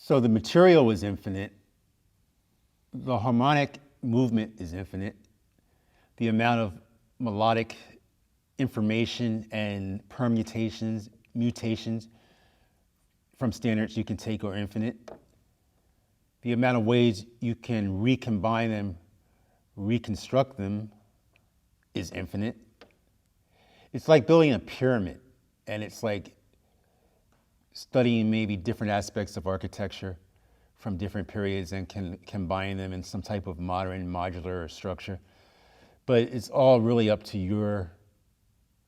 So the material is infinite. The harmonic movement is infinite. The amount of melodic information and permutations, mutations from standards you can take are infinite. The amount of ways you can recombine them, reconstruct them is infinite. It's like building a pyramid, and it's like studying maybe different aspects of architecture from different periods and can combine them in some type of modern modular structure. But it's all really up to your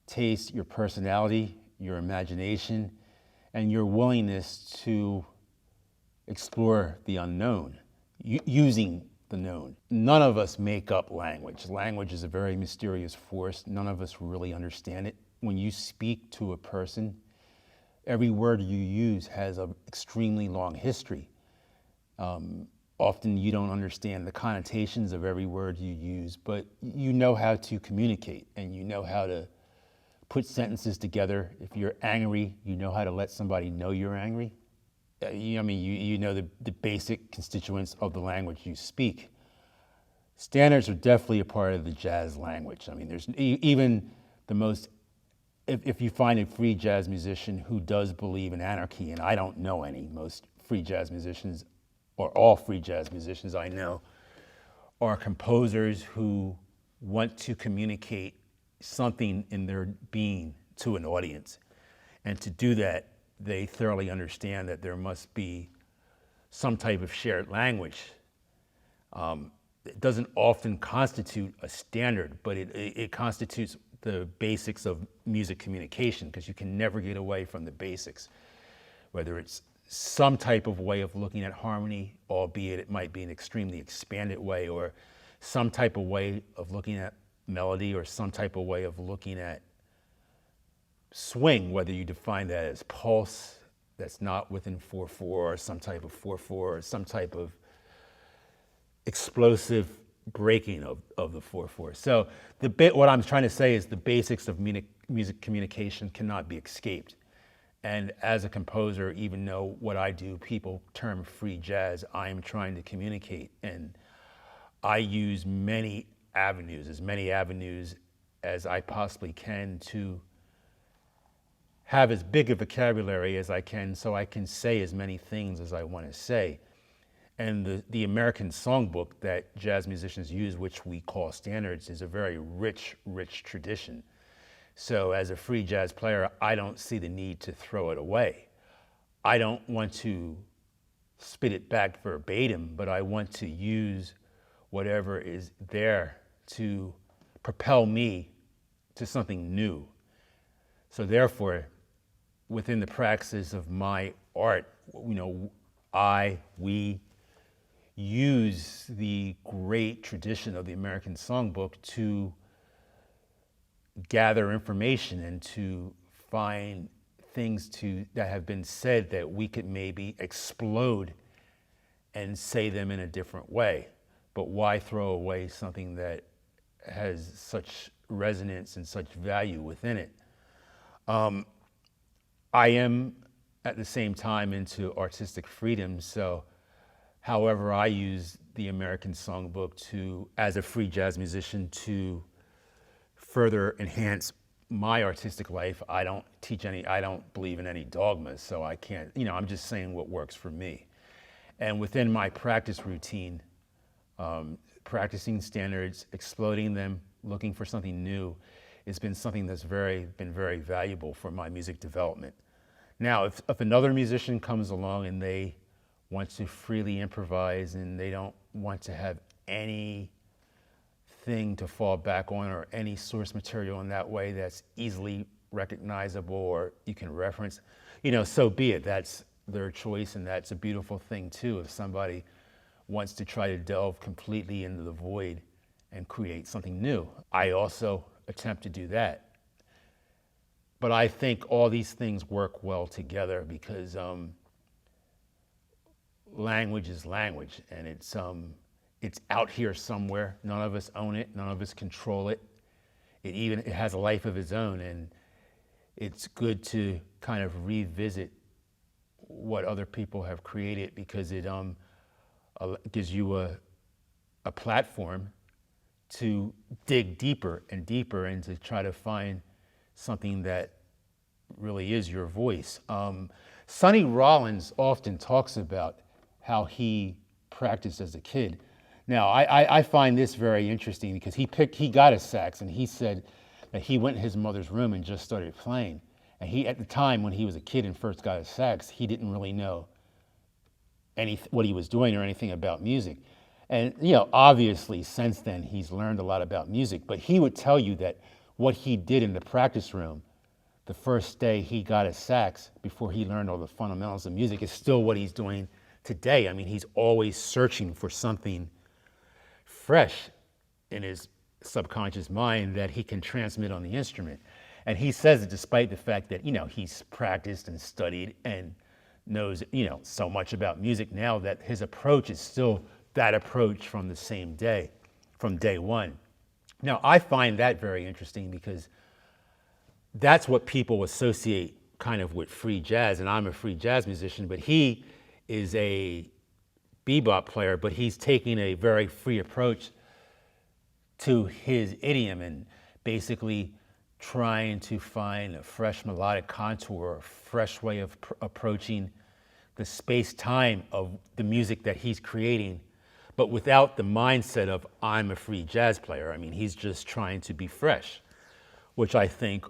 taste, your personality, your imagination, and your willingness to explore the unknown, using the known. None of us make up language. Language is a very mysterious force. None of us really understand it. When you speak to a person, every word you use has an extremely long history. Often you don't understand the connotations of every word you use, but you know how to communicate and you know how to put sentences together. If you're angry, you know how to let somebody know you're angry. You know the basic constituents of the language you speak. Standards are definitely a part of the jazz language. I mean, there's even the most, if you find a free jazz musician who does believe in anarchy, and I don't know any, most free jazz musicians, or all free jazz musicians I know, are composers who want to communicate something in their being to an audience. And to do that, they thoroughly understand that there must be some type of shared language. It doesn't often constitute a standard, but it constitutes the basics of music communication, because you can never get away from the basics, whether it's some type of way of looking at harmony, albeit it might be an extremely expanded way, or some type of way of looking at melody, or some type of way of looking at swing, whether you define that as pulse that's not within 4/4, or some type of 4/4, or some type of explosive breaking of the 4/4. So what I'm trying to say is the basics of music communication cannot be escaped. And as a composer, even though what I do, people term free jazz, I am trying to communicate. And I use many avenues as I possibly can to have as big a vocabulary as I can, so I can say as many things as I want to say. And the American songbook that jazz musicians use, which we call standards, is a very rich tradition. So as a free jazz player, I don't see the need to throw it away. I don't want to spit it back verbatim, but I want to use whatever is there to propel me to something new. So therefore, within the practice of my art, we use the great tradition of the American songbook to gather information and to find things that have been said that we could maybe explode and say them in a different way. But why throw away something that has such resonance and such value within it? I am at the same time into artistic freedom, so however I use the American songbook as a free jazz musician, to further enhance my artistic life. I don't believe in any dogmas, so I can't, I'm just saying what works for me. And within my practice routine, practicing standards, exploding them, looking for something new, has been something that's been very valuable for my music development. Now, if another musician comes along and they want to freely improvise and they don't want to have anything to fall back on or any source material in that way that's easily recognizable or you can reference, so be it. That's their choice, and that's a beautiful thing too, if somebody wants to try to delve completely into the void and create something new. I also attempt to do that. But I think all these things work well together because language is language, and it's out here somewhere. None of us own it. None of us control it. It has a life of its own, and it's good to kind of revisit what other people have created because it gives you a platform to dig deeper and deeper and to try to find something that really is your voice. Sonny Rollins often talks about how he practiced as a kid. Now, I find this very interesting because he got a sax, and he said that he went in his mother's room and just started playing. And he, at the time when he was a kid and first got a sax, he didn't really know what he was doing or anything about music. And obviously since then he's learned a lot about music, but he would tell you that what he did in the practice room the first day he got a sax before he learned all the fundamentals of music is still what he's doing today. I mean, he's always searching for something fresh in his subconscious mind that he can transmit on the instrument. And he says it despite the fact that, he's practiced and studied and knows, so much about music now, that his approach is still that approach from the same day, from day one. Now, I find that very interesting because that's what people associate kind of with free jazz, and I'm a free jazz musician, but he is a bebop player, but he's taking a very free approach to his idiom and basically trying to find a fresh melodic contour, a fresh way of approaching the space-time of the music that he's creating, but without the mindset of, I'm a free jazz player. I mean, he's just trying to be fresh, which I think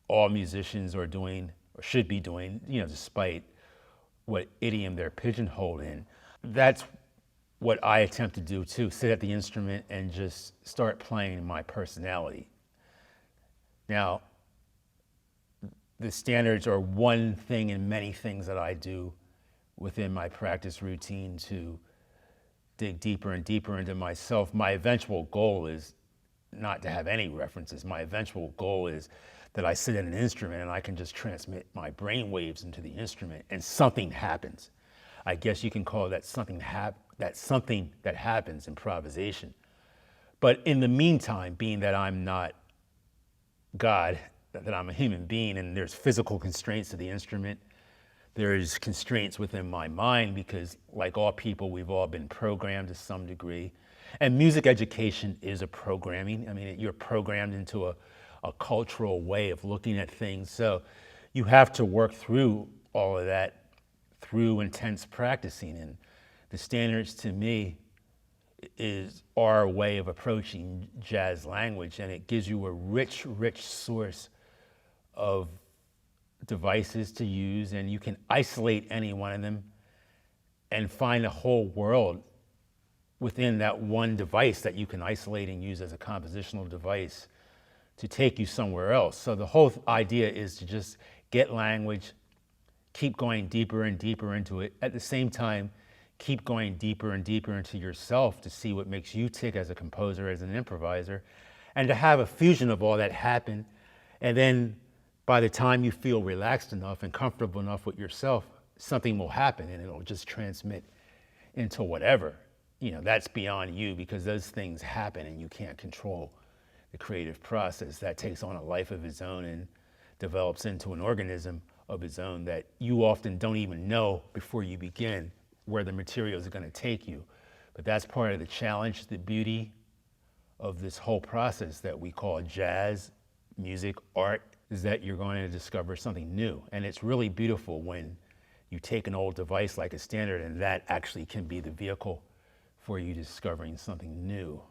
all musicians are doing, or should be doing, despite what idiom they're pigeonholed in. That's what I attempt to do too, sit at the instrument and just start playing my personality. Now, the standards are one thing in many things that I do within my practice routine to dig deeper and deeper into myself. My eventual goal is not to have any references. My eventual goal is that I sit at an instrument and I can just transmit my brain waves into the instrument and something happens. I guess you can call that something that happens, improvisation. But in the meantime, being that I'm not God, that I'm a human being, and there's physical constraints to the instrument, there's constraints within my mind because, like all people, we've all been programmed to some degree. And music education is a programming. I mean, you're programmed into a cultural way of looking at things. So you have to work through all of that through intense practicing. And the standards to me is our way of approaching jazz language, and it gives you a rich source of devices to use, and you can isolate any one of them and find a whole world within that one device that you can isolate and use as a compositional device to take you somewhere else. So the whole idea is to just get language, keep going deeper and deeper into it. At the same time, keep going deeper and deeper into yourself to see what makes you tick as a composer, as an improviser, and to have a fusion of all that happen. And then by the time you feel relaxed enough and comfortable enough with yourself, something will happen and it'll just transmit into whatever. That's beyond you because those things happen and you can't control the creative process. That takes on a life of its own and develops into an organism of its own that you often don't even know before you begin where the materials are going to take you. But that's part of the challenge, the beauty of this whole process that we call jazz, music, art, is that you're going to discover something new. And it's really beautiful when you take an old device like a standard and that actually can be the vehicle for you discovering something new.